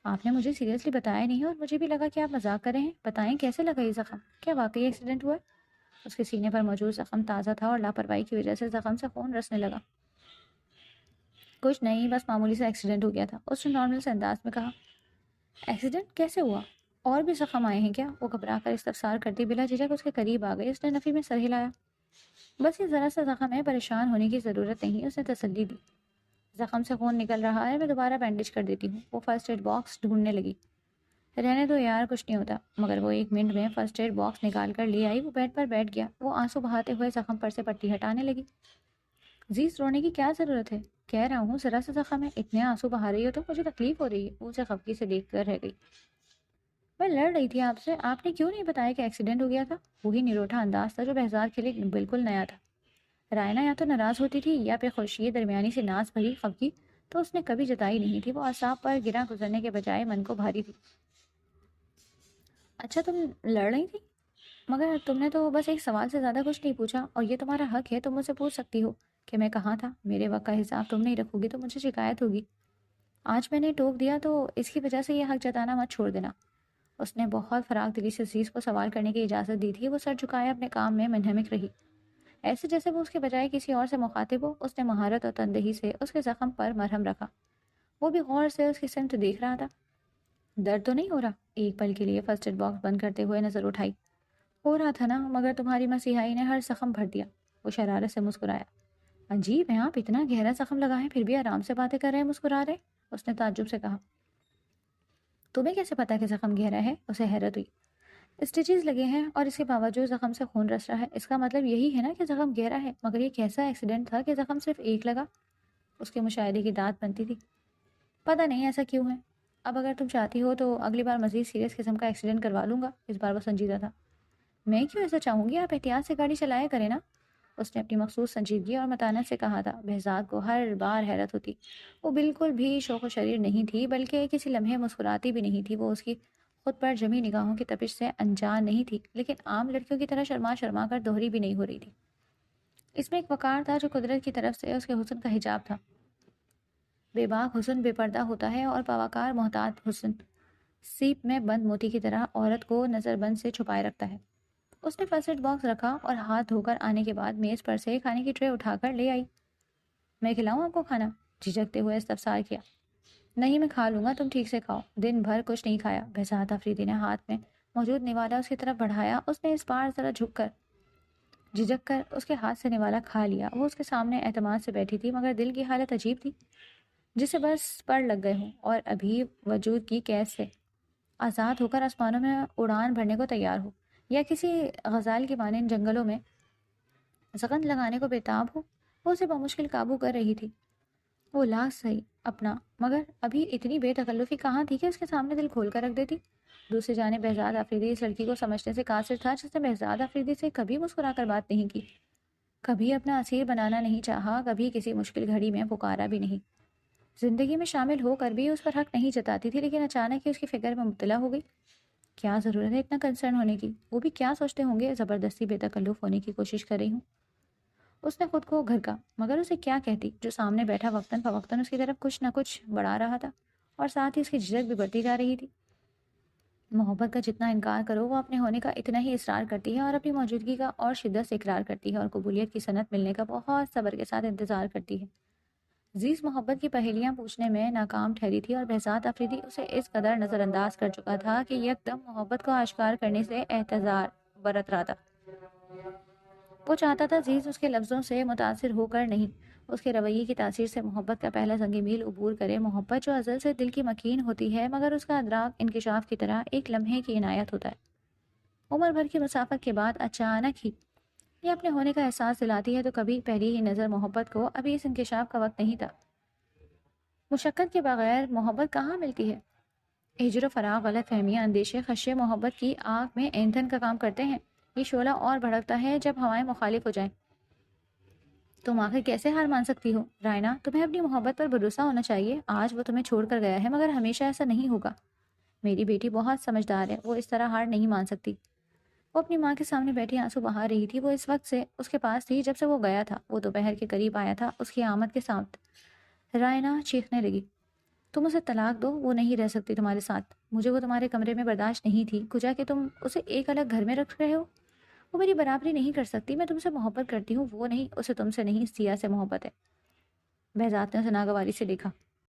آپ نے مجھے سیریسلی بتایا نہیں اور مجھے بھی لگا کہ آپ مذاق کر رہے ہیں. بتائیں کیسے لگا یہ زخم؟ کیا واقعی ایکسیڈنٹ ہوا ہے؟ اس کے سینے پر موجود زخم تازہ تھا اور لاپرواہی کی وجہ سے زخم سے خون رسنے لگا. کچھ نہیں، بس معمولی سے ایکسیڈنٹ ہو گیا تھا، اس نے نارمل سے انداز میں کہا. ایکسیڈنٹ کیسے ہوا؟ اور بھی زخم آئے ہیں کیا؟ وہ گھبرا کر استفسار کرتی بلا جھجک اس کے قریب آ گئی. اس نے نفی میں سر ہلایا. بس یہ ذرا سا زخم ہے، پریشان ہونے کی ضرورت نہیں، اس نے تسلی دی. زخم سے خون نکل رہا ہے، میں دوبارہ بینڈیج کر دیتی ہوں. وہ فرسٹ ایڈ باکس ڈھونڈنے لگی. رہنے دو یار، کچھ نہیں ہوتا. مگر وہ 1 منٹ میں فرسٹ ایڈ باکس نکال کر لے آئی. وہ بیڈ پر بیٹھ گیا. وہ آنسو بہاتے ہوئے زخم پر سے پٹی ہٹانے لگی. زیز، رونے کی کیا ضرورت ہے؟ کہہ رہا ہوں ذرا سا زخم ہے، اتنے آنسو بہا رہی ہو تو مجھے تکلیف ہو رہی ہے. وہ اسے خفگی سے دیکھ کر رہ گئی. میں لڑ رہی تھی آپ سے، آپ نے کیوں نہیں بتایا کہ ایکسیڈنٹ ہو گیا تھا؟ وہی نروٹھا انداز تھا جو بہزاد کے لیے بالکل نیا تھا. رائنا یا تو ناراض ہوتی تھی یا پھر خوش. یہ درمیانی سے ناز بھری خفگی تو اس نے کبھی جتائی نہیں تھی. وہ اعصاب پر گرا گزرنے کے بجائے من کو بھاری تھی. اچھا تم لڑ رہی تھی؟ مگر تم نے تو بس ایک سوال سے زیادہ کچھ نہیں پوچھا، اور یہ تمہارا حق ہے، تم مجھ سے پوچھ سکتی ہو کہ میں کہاں تھا. میرے وقت کا حساب تم نہیں رکھو گی تو مجھے شکایت ہوگی. آج میں نے ٹوک دیا تو اس کی وجہ سے یہ حق جتانا مت چھوڑ دینا. اس نے بہت فراغ دلی سے عزیز کو سوال کرنے کی اجازت دی تھی. وہ سر جھکائے اپنے کام میں منہمک رہی، ایسے جیسے وہ اس کے بجائے کسی اور سے مخاطب ہو. اس نے مہارت اور تندہی سے اس کے زخم پر مرہم رکھا. وہ بھی غور سے اس کی سمت دیکھ رہا تھا. درد تو نہیں ہو رہا؟ ایک پل کے لیے فرسٹ ایڈ باکس بند کرتے ہوئے نظر اٹھائی. ہو رہا تھا نا، مگر تمہاری مسیحائی نے ہر زخم بھر دیا. وہ شرارت سے مسکرایا. عجیب ہے، آپ اتنا گہرا زخم لگا ہے پھر بھی آرام سے باتیں کر رہے ہیں، مسکرا رہے. اس نے تعجب سے کہا. تمہیں کیسے پتا کہ زخم گہرا ہے؟ اسے حیرت ہوئی. اسٹیچز لگے ہیں اور اس کے باوجود زخم سے خون رس رہا ہے. اس کا مطلب یہی ہے نا کہ زخم گہرا ہے. مگر یہ کیسا ایکسیڈنٹ تھا کہ زخم صرف ایک لگا؟ اس کے مشاہدے کی داد بنتی تھی. پتہ نہیں ایسا کیوں ہے. اب اگر تم چاہتی ہو تو اگلی بار مزید سیریس قسم کا ایکسیڈنٹ کروا لوں گا. اس بار وہ سنجیدہ تھا. میں کیوں ایسا چاہوں گی؟ آپ احتیاط سے گاڑی چلایا کریں نا. اس نے اپنی مخصوص سنجیدگی اور متانت سے کہا تھا. بہزاد کو ہر بار حیرت ہوتی. وہ بالکل بھی شوق و شریر نہیں تھی، بلکہ کسی لمحے مسکراتی بھی نہیں تھی. وہ اس کی خود پر جمی نگاہوں کی تپش سے انجان نہیں تھی، لیکن عام لڑکیوں کی طرح شرما شرما کر دوہری بھی نہیں ہو رہی تھی. اس میں ایک وقار تھا جو قدرت کی طرف سے اس کے حسن کا حجاب تھا. بے باک حسن بے پردہ ہوتا ہے اور باوقار محتاط حسن سیپ میں بند موتی کی طرح عورت کو نظر بند سے چھپائے رکھتا ہے. اس نے فرسٹ ایڈ باکس رکھا اور ہاتھ دھو کر آنے کے بعد میز پر سے کھانے کی ٹرے اٹھا کر لے آئی. میں کھلاؤں آپ کو کھانا؟ جھجکتے ہوئے استفسار کیا. نہیں، میں کھا لوں گا، تم ٹھیک سے کھاؤ، دن بھر کچھ نہیں کھایا. بہزاد آفریدی نے ہاتھ میں موجود نوالا اس کی طرف بڑھایا. اس نے اس بار ذرا جھک کر جھجک کر اس کے ہاتھ سے نوالا کھا لیا. وہ اس کے سامنے اعتماد سے بیٹھی تھی، مگر دل کی حالت عجیب تھی، جسے بس پڑ لگ گئے ہوں اور ابھی وجود کی قید سے آزاد ہو کر آسمانوں میں اڑان بھرنے کو تیار ہو، یا کسی غزال کی مانند جنگلوں میں زغن لگانے کو بےتاب ہو. وہ اسے بمشکل قابو کر رہی تھی. وہ لاکھ صحیح اپنا، مگر ابھی اتنی بے تکلفی کہاں تھی کہ اس کے سامنے دل کھول کر رکھ دیتی. دوسری جانب بہزاد آفریدی اس لڑکی کو سمجھنے سے قاصر تھا، جس نے بہزاد آفریدی سے کبھی مسکرا کر بات نہیں کی، کبھی اپنا اسیر بنانا نہیں چاہا، کبھی کسی مشکل گھڑی میں پکارا بھی نہیں. زندگی میں شامل ہو کر بھی اس پر حق نہیں جتاتی تھی، لیکن اچانک ہی اس کی فکر میں مبتلا ہو گئی. کیا ضرورت ہے اتنا کنسرن ہونے کی؟ وہ بھی کیا سوچتے ہوں گے زبردستی بے تکلف ہونے کی کوشش کر رہی ہوں. اس نے خود کو گھرکا، مگر اسے کیا کہتی جو سامنے بیٹھا وقتاً فوقتاً اس کی طرف کچھ نہ کچھ بڑھا رہا تھا، اور ساتھ ہی اس کی جھجک بھی بڑھتی جا رہی تھی. محبت کا جتنا انکار کرو وہ اپنے ہونے کا اتنا ہی اصرار کرتی ہے، اور اپنی موجودگی کا اور شدت سے اقرار کرتی ہے، اور قبولیت کی صنعت ملنے کا بہت صبر کے ساتھ انتظار کرتی ہے. عزیز محبت کی پہیلیاں پوچھنے میں ناکام ٹھہری تھی، اور بہزاد آفریدی اسے اس قدر نظر انداز کر چکا تھا کہ یکدم محبت کو آشکار کرنے سے احتضار برت رہا تھا. وہ چاہتا تھا عزیز اس کے لفظوں سے متاثر ہو کر نہیں، اس کے رویے کی تاثیر سے محبت کا پہلا زنگ میل عبور کرے. محبت جو ازل سے دل کی مکین ہوتی ہے، مگر اس کا ادراک انکشاف کی طرح ایک لمحے کی عنایت ہوتا ہے. عمر بھر کی مسافت کے بعد اچانک ہی یہ اپنے ہونے کا احساس دلاتی ہے. تو کبھی پہلی ہی نظر محبت کو ابھی اس انکشاف کا وقت نہیں تھا. مشقت کے بغیر محبت کہاں ملتی ہے؟ ہجر و فراق، غلط فہمیاں، اندیشے، خدشے محبت کی آنکھ میں ایندھن کا کام کرتے ہیں. یہ شعلہ اور بھڑکتا ہے جب ہوائیں مخالف ہو جائیں. تم آخر کیسے ہار مان سکتی ہو؟ رائنا، تمہیں اپنی محبت پر بھروسہ ہونا چاہیے. آج وہ تمہیں چھوڑ کر گیا ہے، مگر ہمیشہ ایسا نہیں ہوگا. میری بیٹی بہت سمجھدار ہے، وہ اس طرح ہار نہیں مان سکتی. وہ اپنی ماں کے سامنے بیٹھی آنسو بہا رہی تھی۔ وہ اس وقت سے اس کے پاس تھی جب سے وہ گیا تھا۔ وہ دوپہر کے قریب آیا تھا۔ اس کی آمد کے ساتھ رائنا چیخنے لگی، تم اسے طلاق دو، وہ نہیں رہ سکتی تمہارے ساتھ۔ مجھے وہ تمہارے کمرے میں برداشت نہیں تھی، کجا کہ تم اسے ایک الگ گھر میں رکھ رہے ہو۔ وہ میری برابری نہیں کر سکتی، میں تم سے محبت کرتی ہوں، وہ نہیں، اسے تم سے نہیں، سیاہ سے محبت ہے۔ بہزاد نے اسے ناگواری سے دیکھا۔